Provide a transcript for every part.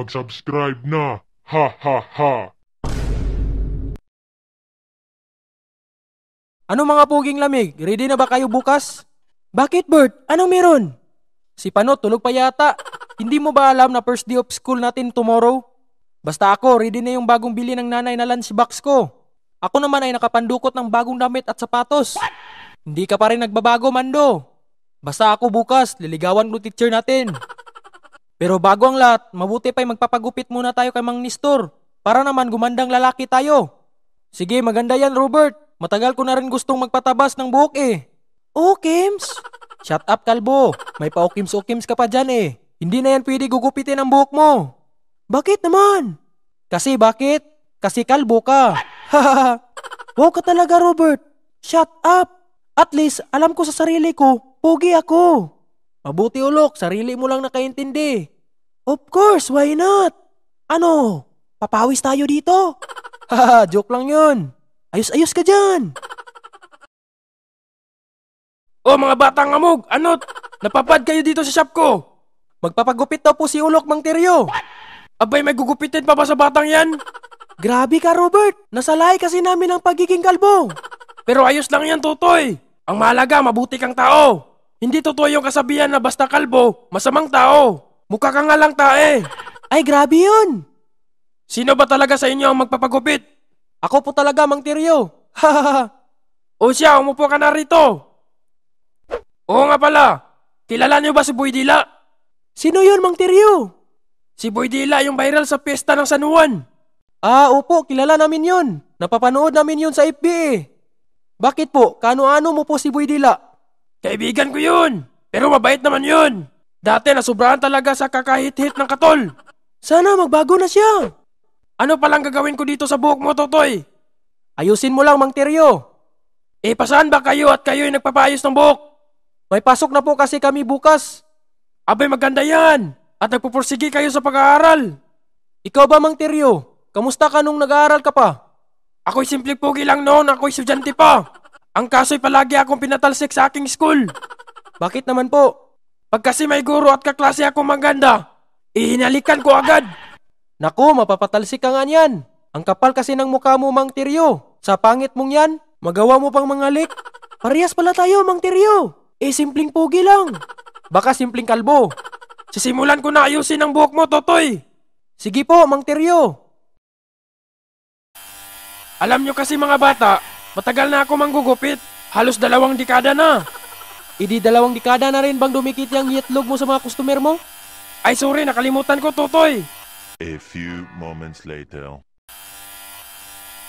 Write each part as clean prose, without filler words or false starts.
mag-subscribe na. Ha ha ha. Ano mga puging lamig? Ready na ba kayo bukas? Bakit Bert? Anong meron? Si Panot tulog pa yata. Hindi mo ba alam na first day of school natin tomorrow? Basta ako, ready na yung bagong bili ng nanay na lunchbox ko. Ako naman ay nakapandukot ng bagong damit at sapatos. Hindi ka pa rin nagbabago, Mando. Basta ako bukas, liligawan ko teacher natin. Pero bago ang lahat, mabuti pa'y magpapagupit muna tayo kay Mang Nestor. Para naman gumandang lalaki tayo. Sige, maganda yan, Robert. Matagal ko na rin gustong magpatabas ng buhok eh. Oh, Kims? Shut up, kalbo. May pa-Kims-Kims ka pa dyan eh. Hindi na yan pwede gugupitin ang buhok mo. Bakit naman? Bakit? Kasi kalbo ka. Hahaha. Wow ka talaga, Robert. Shut up. At least, alam ko sa sarili ko, pogi ako. Mabuti ulok, sarili mo lang nakaintindi. Of course, why not? Ano? Papawis tayo dito? Haha, joke lang yun. Ayos-ayos ka dyan. Oh mga batang amog, anot? Napapad kayo dito sa shop ko. Magpapagupit daw po si Ulok, Mang Teryo. Abay, may gugupitin pa ba sa batang yan? Grabe ka, Robert. Nasalay kasi namin ang pagiging kalbo. Pero ayos lang yan, Tutoy. Ang mahalaga, mabuti kang tao. Hindi totoo yung kasabihan na basta kalbo, masamang tao. Mukha ka nga lang tae. Ay, grabe yun. Sino ba talaga sa inyo ang magpapagupit? Ako po talaga, Mang Teryo. Hahaha. O siya, umupo ka na rito. Oo nga pala. Kilala niyo ba si Boy Dila? Sino yun, Mang Teryo? Si Boy Dila yung viral sa piyesta ng San Juan. Ah, opo, kilala namin yun. Napapanood namin yun sa FB eh. Bakit po? Kano-ano mo po si Boy Dila? Kaibigan ko yun. Pero mabait naman yun. Dati nasubrahan talaga sa kakahit-hit ng katol. Sana magbago na siya. Ano palang gagawin ko dito sa buhok mo, Totoy? Ayusin mo lang, Mang Teryo. Eh, pasaan ba kayo at kayo'y nagpapaayos ng buhok? May pasok na po kasi kami bukas. Abay, maganda yan. At nagpupursige kayo sa pag-aaral. Ikaw ba, Mang Teryo? Kamusta ka nung nag-aaral ka pa? Ako'y simple pogi lang noon. Ako'y estudyante pa. Ang kaso'y palagi akong pinatalsik sa aking school. Bakit naman po? Pag kasi may guro at kaklase akong maganda, ihinalikan ko agad. Naku, mapapatalsik ka nga niyan. Ang kapal kasi ng mukha mo, Mang Teryo. Sa pangit mong yan, magawa mo pang mangalik. Parehas pala tayo, Mang Teryo. Eh, simpleng pogi lang. Baka simpleng kalbo. Sisimulan ko na ayusin ang buhok mo, Totoy. Sige po, Mang Teryo. Alam nyo kasi mga bata, matagal na ako manggugupit. Halos 2 dekada na. Idi 2 dekada na rin bang dumikit yung itlog mo sa mga customer mo? Ay sorry, nakalimutan ko, Totoy. A few moments later.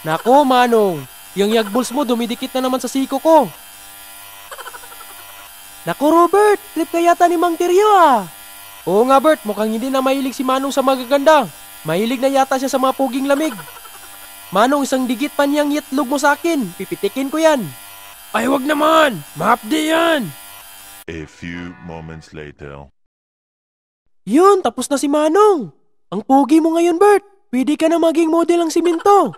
Nako, Manong. Yung yagbuls mo dumidikit na naman sa siko ko. Nako, Robert. Trip ka yata ni Mang Teryo ah. Oo nga, Bert. Mukhang hindi na mahilig si Manong sa magaganda. Mahilig na yata siya sa mga puging lamig. Manong, isang digit pa niyang itlog mo sa akin. Pipitikin ko yan. Ay, wag naman. Mahapdi yan. A few moments later. Yun, tapos na si Manong. Ang pogi mo ngayon, Bert. Pwede ka na maging model ng simento.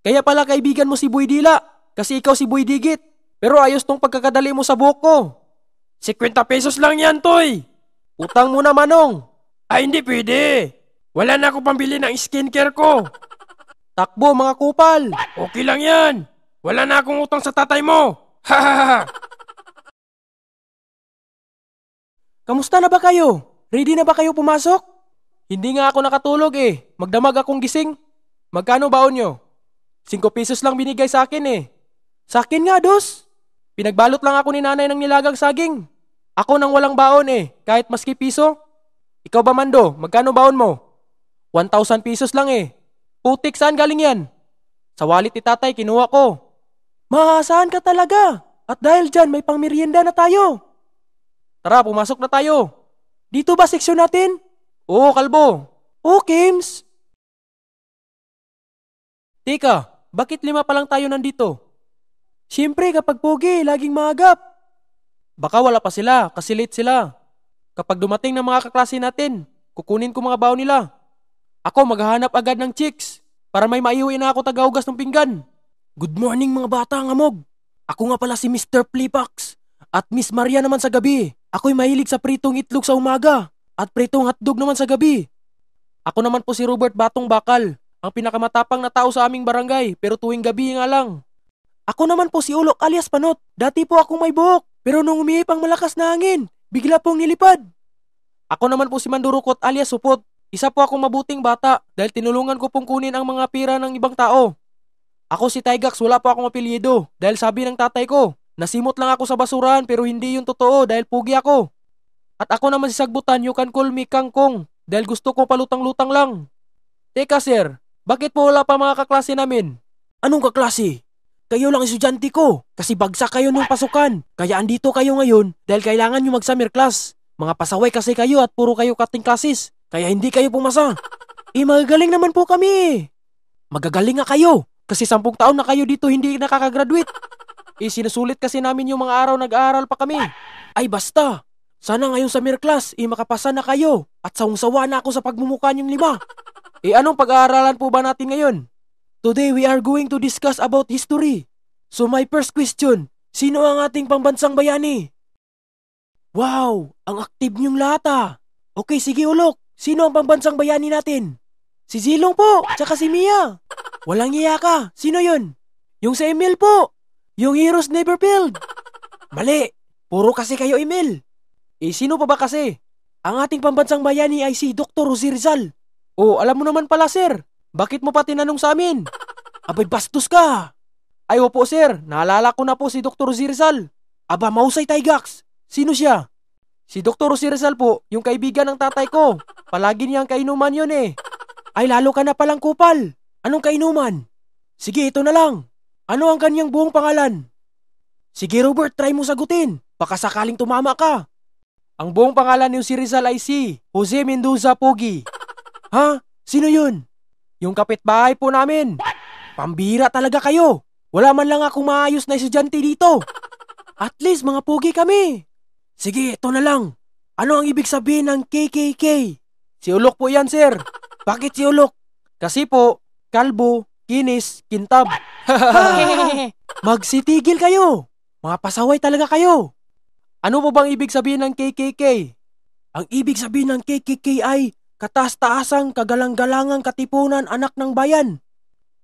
Kaya pala kaibigan mo si Boy Dila. Kasi ikaw si Boy Digit. Pero ayos tong pagkakadali mo sa buhok ko. 50 pesos lang yan, Toy. Utang mo na, Manong. Ay, hindi pwede. Wala na ako pambili ng skincare ko. Takbo, mga kupal. Okay lang yan. Wala na akong utang sa tatay mo. Hahaha. Kamusta na ba kayo? Ready na ba kayo pumasok? Hindi nga ako nakatulog eh. Magdamag akong gising. Magkano baon nyo? 5 pesos lang binigay sa akin eh. Sa akin nga, dos. Pinagbalot lang ako ni nanay ng nilagang saging. Ako nang walang baon eh, kahit maski piso. Ikaw ba, Mando? Magkano baon mo? 1,000 pesos lang eh. Putik, saan galing yan? Sa wallet ni tatay, kinuha ko. Maasahan ka talaga. At dahil dyan, may pangmerienda na tayo. Tara, pumasok na tayo. Dito ba seksyon natin? Oo, kalbo. Oo, Kims. Teka, bakit 5 pa lang tayo nandito? Siyempre, kapag pogi, laging maagap. Baka wala pa sila, kasi late sila. Kapag dumating ng mga kaklase natin, kukunin ko mga baon nila. Ako maghahanap agad ng chicks para may maiuwi na ako tagahugas ng pinggan. Good morning mga bata ng amog. Ako nga pala si Mr. Flipax. At Miss Maria naman sa gabi. Ako'y mahilig sa pritong itlog sa umaga at pritong hotdog naman sa gabi. Ako naman po si Robert Batong Bakal, ang pinakamatapang na tao sa aming barangay, pero tuwing gabi nga lang. Ako naman po si Ulok alias Panot. Dati po akong may buhok, pero nung umihip ang malakas na hangin, bigla pong nilipad. Ako naman po si Mandurukot alias Supot. Isa po akong mabuting bata dahil tinulungan ko pong kunin ang mga pira ng ibang tao. Ako si Tygax, wala po akong apelyido dahil sabi ng tatay ko, nasimot lang ako sa basurahan pero hindi yun totoo dahil pugi ako. At ako naman si Sagbutan, you can call me Kangkong dahil gusto ko palutang-lutang lang. Teka sir, bakit po wala pa mga kaklase namin? Anong kaklase? Kayo lang estudyante ko kasi bagsak kayo nung pasukan. Kaya andito kayo ngayon dahil kailangan nyo mag-summer class. Mga pasaway kasi kayo at puro kayo cutting classes. Kaya hindi kayo pumasa. Magagaling naman po kami. Magagaling nga kayo kasi 10 taon na kayo dito hindi nakakagraduate. Sinusulit kasi namin yung mga araw nag-aaral pa kami. Ay basta. Sana ngayon summer class makapasa na kayo at sawang-sawa na ako sa pagmumukha niyong 5. Anong pag-aaralan po ba natin ngayon? Today we are going to discuss about history. So my first question, sino ang ating pambansang bayani? Wow, ang active niyong lahat. Okay, sige Ulok. Sino ang pambansang bayani natin? Si Zilong po, tsaka si Mia. Walang iya ka. Sino yun? Yung sa Emil po. Yung Heroes Never Failed. Mali. Puro kasi kayo Emil. Sino pa ba kasi? Ang ating pambansang bayani ay si Dr. Jose Rizal. Alam mo naman pala sir. Bakit mo pa tinanong sa amin? Abay bastos ka. Ay opo sir, naalala ko na po si Dr. Jose Rizal. Aba mausay Tygax. Sino siya? Si Dr. Jose Rizal po, yung kaibigan ng tatay ko. Palagi niyang kainuman yun Ay lalo ka na palang kupal. Anong kainuman? Sige, ito na lang. Ano ang kanyang buong pangalan? Sige Robert, try mo sagutin. Baka sakaling tumama ka. Ang buong pangalan ni Jose Rizal ay si Jose Mendoza Pogi. Ha? Sino yun? Yung kapitbahay po namin. Pambira talaga kayo. Wala man lang akong maayos na estudyante dito. At least mga pogi kami. Sige, ito na lang. Ano ang ibig sabihin ng KKK? Si Ulok po yan, sir. Bakit si Ulok? Kasi po, kalbo, kinis, kintab. Magsitigil kayo. Mga pasaway talaga kayo. Ano po bang ibig sabihin ng KKK? Ang ibig sabihin ng KKK ay kataas-taasang kagalang-galangang katipunan anak ng bayan.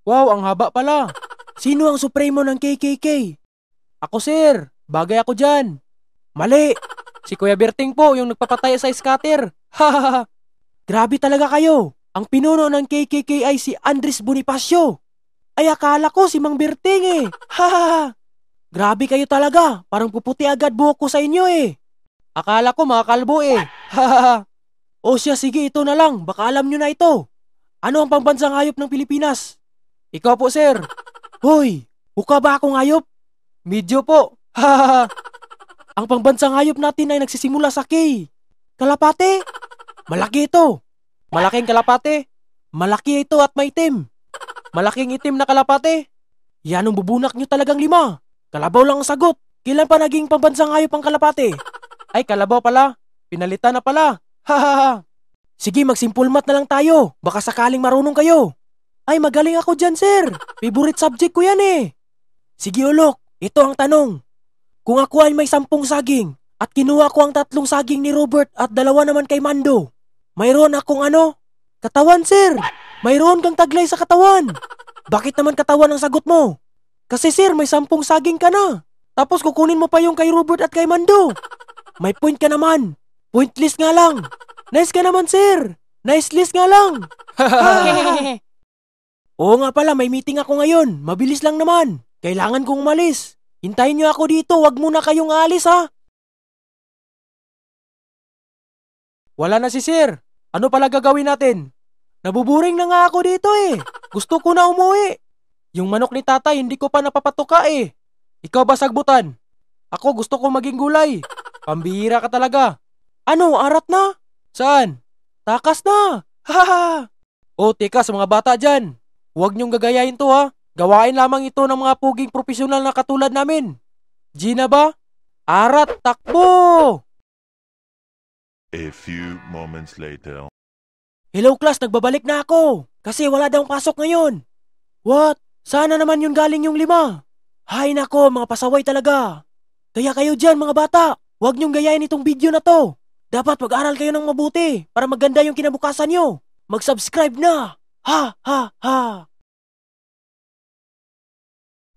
Wow, ang haba pala. Sino ang supremo ng KKK? Ako, sir. Bagay ako dyan. Mali. Si Kuya Berting po, yung nagpapatay sa scatter. Hahaha. Grabe talaga kayo. Ang pinuno ng KKK ay si Andres Bonifacio. Ay akala ko si Mang Berting Hahaha. Grabe kayo talaga. Parang puputi agad buhok ko sa inyo Akala ko mga kalbo Hahaha. O siya, sige ito na lang. Baka alam nyo na ito. Ano ang pambansang hayop ng Pilipinas? Ikaw po, sir. Hoy, mukha ba akong hayop? Medyo po. Hahaha. Ang pambansang hayop natin ay nagsisimula sa K. Kalapate? Malaki ito. Malaking kalapate? Malaki ito at maitim. Malaking itim na kalapate? Yan ang bubunak nyo talagang 5. Kalabaw lang ang sagot. Kailan pa naging pambansang hayop ang kalapate? Ay, kalabaw pala. Pinalitan na pala. Hahaha. Sige, magsimple math na lang tayo. Baka sakaling marunong kayo. Ay, magaling ako dyan, sir. Favorite subject ko yan Sige, Ulok. Ito ang tanong. Kung ako ay may 10 saging at kinuha ko ang 3 saging ni Robert at 2 naman kay Mando, mayroon akong katawan, sir. Mayroon kang taglay sa katawan. Bakit naman katawan ang sagot mo? Kasi sir, may 10 saging ka na. Tapos kukunin mo pa yung kay Robert at kay Mando. May point ka naman. Pointless nga lang. Nice ka naman, sir. Nice list nga lang. Oo nga pala, may meeting ako ngayon. Mabilis lang naman. Kailangan kong umalis. Hintayin niyo ako dito, wag muna kayong aalis Wala na si sir. Ano pala gagawin natin? Nabuburing na nga ako dito Gusto ko na umuwi. Yung manok ni tatay hindi ko pa napapatuka Ikaw ba sagbutan? Ako gusto ko maging gulay. Pambihira ka talaga. Ano, arat na? Saan? Takas na. Hahaha. Teka sa mga bata dyan. Huwag niyong gagayahin to Gawain lamang ito ng mga puging profesional na katulad namin. Gina ba? Arat, takbo! A few moments later. Hello class, nagbabalik na ako. Kasi wala daw pasok ngayon. What? Sana naman yun galing yung 5. Hay nako, mga pasaway talaga. Kaya kayo dyan mga bata, huwag niyong gayahin itong video na to. Dapat mag-aral kayo ng mabuti para maganda yung kinabukasan nyo. mag-subscribe na! Ha, ha, ha!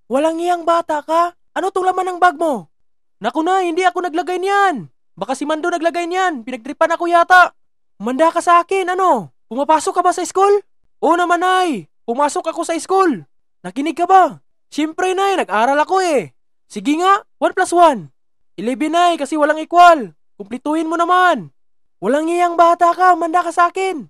Walang iyang bata ka? Ano tong laman ng bag mo? Naku na, hindi ako naglagay niyan. Baka si Mando naglagay niyan. Pinagtripan ako yata. Manda ka sa akin, ano? Pumapasok ka ba sa school? Oo naman, Nay. Pumasok ako sa school. Nakinig ka ba? Siyempre, Nay. Nag-aral ako eh. Sige nga, 1 plus 1. 11, Nay, kasi walang equal. Kumplituhin mo naman. Walang iyang bata ka. Manda ka sa akin.